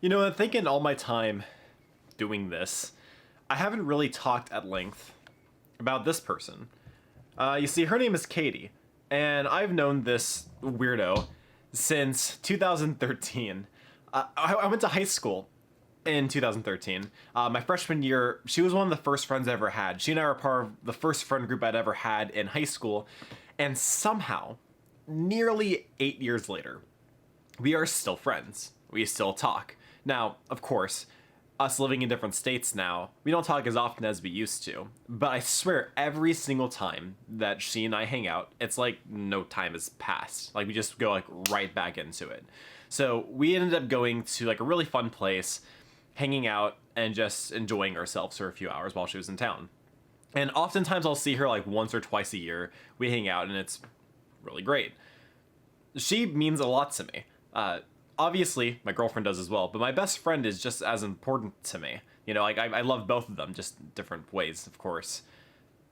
You know, I think in all my time doing this, I haven't really talked at length about this person. You see, her name is Katie, and I've known this weirdo since 2013. I went to high school in 2013. My freshman year, she was one of the first friends I ever had. She and I were part of the first friend group I'd ever had in high school, and somehow, nearly 8 years later, we are still friends. We still talk. Now, of course, us living in different states now, we don't talk as often as we used to. But I swear, every single time that she and I hang out, it's like no time has passed. Like we just go like right back into it. So we ended up going to like a really fun place, hanging out and just enjoying ourselves for a few hours while she was in town. And oftentimes I'll see her like once or twice a year. We hang out and it's really great. She means a lot to me. Obviously, my girlfriend does as well, but my best friend is just as important to me. You know, like I love both of them, just different ways, of course.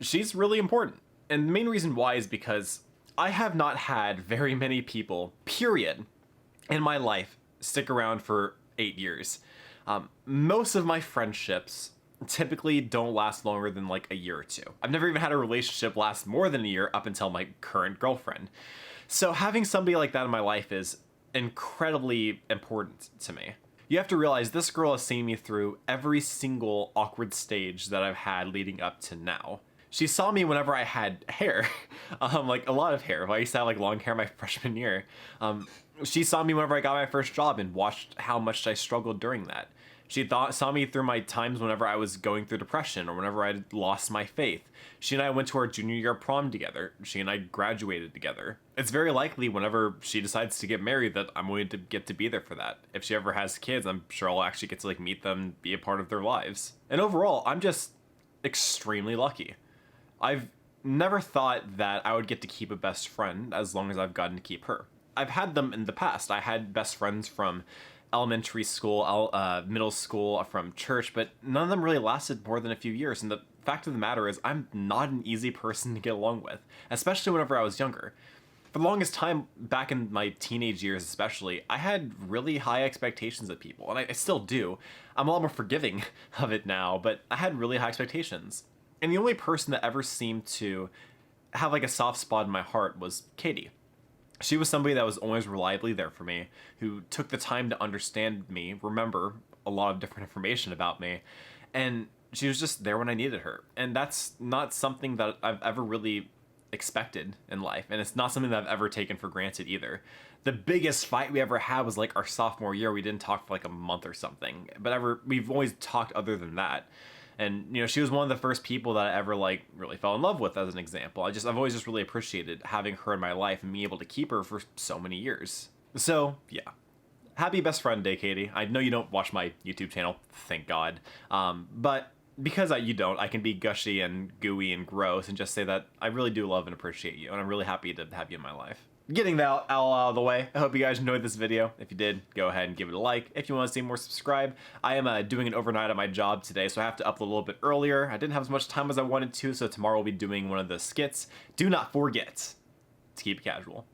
She's really important. And the main reason why is because I have not had very many people, period, in my life stick around for 8 years. Most of my friendships typically don't last longer than like a year or two. I've never even had a relationship last more than a year up until my current girlfriend. So having somebody like that in my life is incredibly important to me. You have to realize this girl has seen me through every single awkward stage that I've had leading up to now. She saw me whenever I had hair, like a lot of hair. I used to have like long hair my freshman year. She saw me whenever I got my first job and watched how much I struggled during that. She saw me through my times whenever I was going through depression or whenever I lost my faith. She and I went to our junior year prom together. She and I graduated together. It's very likely whenever she decides to get married that I'm going to get to be there for that. If she ever has kids, I'm sure I'll actually get to like meet them, be a part of their lives. And overall, I'm just extremely lucky. I've never thought that I would get to keep a best friend as long as I've gotten to keep her. I've had them in the past. I had best friends from elementary school, middle school, from church, but none of them really lasted more than a few years. And the fact of the matter is I'm not an easy person to get along with, especially whenever I was younger. For the longest time, back in my teenage years especially, I had really high expectations of people, and I still do. I'm a lot more forgiving of it now, but I had really high expectations. And the only person that ever seemed to have like a soft spot in my heart was Katie. She was somebody that was always reliably there for me, who took the time to understand me, remember a lot of different information about me, and she was just there when I needed her. And that's not something that I've ever really expected in life, and it's not something that I've ever taken for granted either. The biggest fight we ever had was like our sophomore year. We didn't talk for like a month or something, but we've always talked other than that. And, you know, she was one of the first people that I ever, like, really fell in love with, as an example. I've always just really appreciated having her in my life and being able to keep her for so many years. So, yeah. Happy Best Friend Day, Katie. I know you don't watch my YouTube channel, thank God. But because you don't, I can be gushy and gooey and gross and just say that I really do love and appreciate you, and I'm really happy to have you in my life. Getting that all out of the way, I hope you guys enjoyed this video. If you did, go ahead and give it a like. If you want to see more, subscribe. I am doing an overnight at my job today, so I have to upload a little bit earlier. I didn't have as much time as I wanted to, so tomorrow we'll be doing one of the skits. Do not forget to keep it casual.